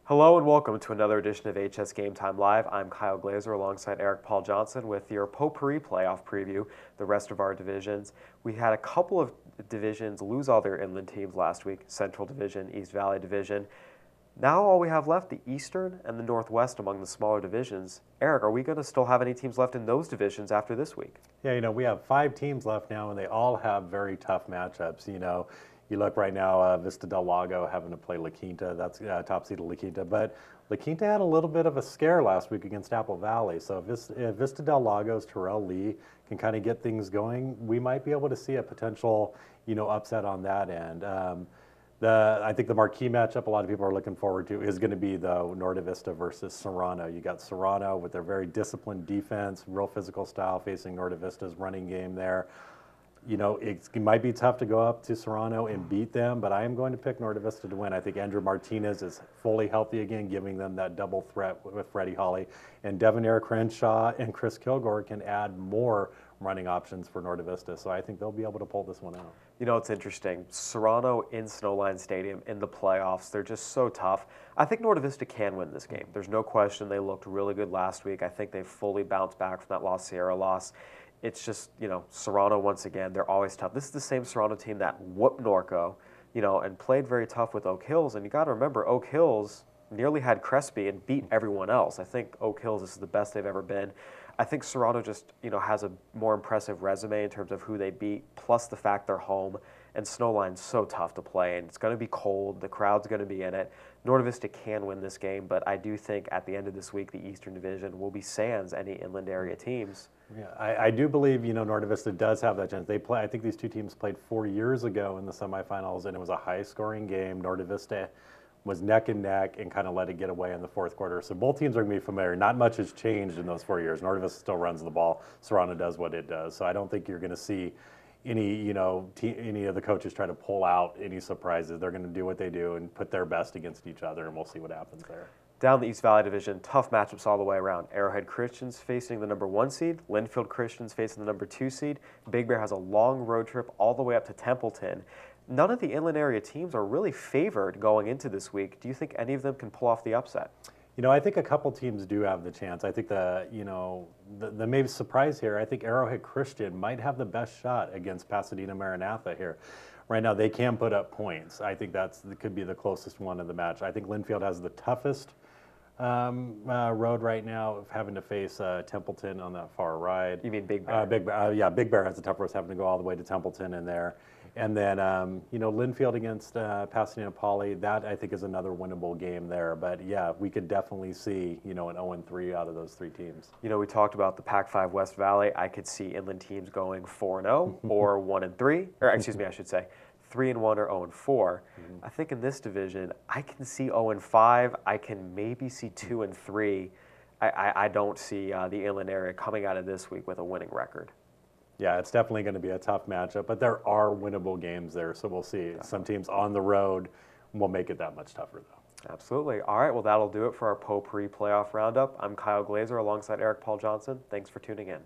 Hello and welcome to another edition of HS Game Time Live. I'm Kyle Glazer alongside Eric Paul Johnson with your Potpourri playoff preview, the rest of our divisions. We had a couple of divisions lose all their inland teams last week, Central Division, East Valley Division. Now all we have left, the Eastern and the Northwest among the smaller divisions. Eric, are we going to still have any teams left in those divisions after this week? Yeah, we have 5 teams left now, and they all have very tough matchups. You look right now, Vista del Lago having to play La Quinta. That's top seed of La Quinta. But La Quinta had a little bit of a scare last week against Apple Valley. So if Vista del Lago's Terrell Lee can kind of get things going, we might be able to see a potential, upset on that end. I think the marquee matchup a lot of people are looking forward to is going to be the Norte Vista versus Serrano. You got Serrano with their very disciplined defense, real physical style facing Norte Vista's running game there. It might be tough to go up to Serrano and beat them, but I am going to pick Norte Vista to win. I think Andrew Martinez is fully healthy again, giving them that double threat with Freddie Holly. And Devonair Crenshaw and Chris Kilgore can add more running options for Norte Vista, so I think they'll be able to pull this one out. It's interesting. Serrano in Snowline Stadium in the playoffs, they're just so tough. I think Norte Vista can win this game. There's no question they looked really good last week. I think they've fully bounced back from that Los Sierra loss. It's just, Serrano once again, they're always tough. This is the same Serrano team that whooped Norco, and played very tough with Oak Hills. And you got to remember, Oak Hills nearly had Crespi and beat everyone else. I think Oak Hills, this is the best they've ever been. I think Serrano just, has a more impressive resume in terms of who they beat, plus the fact they're home. And Snowline's so tough to play, and it's going to be cold. The crowd's going to be in it. Norte Vista can win this game, but I do think at the end of this week, the Eastern Division will be sans any inland area teams. Yeah, I do believe, Norte Vista does have that chance. I think these two teams played 4 years ago in the semifinals, and it was a high-scoring game. Norte Vista was neck and neck and kind of let it get away in the fourth quarter. So both teams are going to be familiar. Not much has changed in those 4 years. Norte Vista still runs the ball. Serrano does what it does. So I don't think you're going to see any of the coaches try to pull out any surprises. They're going to do what they do and put their best against each other, and we'll see what happens there. Down the East Valley Division, tough matchups all the way around. Arrowhead Christians facing the number 1 seed. Linfield Christians facing the number 2 seed. Big Bear has a long road trip all the way up to Templeton. None of the inland area teams are really favored going into this week. Do you think any of them can pull off the upset? I think a couple teams do have the chance. I think the maybe surprise here, I think Arrowhead Christian might have the best shot against Pasadena Maranatha here. Right now, they can put up points. I think that could be the closest one of the match. I think Linfield has the toughest road right now of having to face Templeton on that far ride. You mean Big Bear? Big Bear has the tough road, having to go all the way to Templeton in there. And then, Linfield against Pasadena Poly, that I think is another winnable game there. But yeah, we could definitely see, an 0-3 out of those 3 teams. We talked about the Pac-5 West Valley. I could see inland teams going 4-0 or 1-3, or excuse me, I should say 3-1 or 0-4. I think in this division, I can see 0-5. I can maybe see 2-3. I don't see the inland area coming out of this week with a winning record. Yeah, it's definitely going to be a tough matchup, but there are winnable games there, so we'll see. Some teams on the road will make it that much tougher, though. Absolutely. All right, well, that'll do it for our Potpourri playoff roundup. I'm Kyle Glazer alongside Eric Paul Johnson. Thanks for tuning in.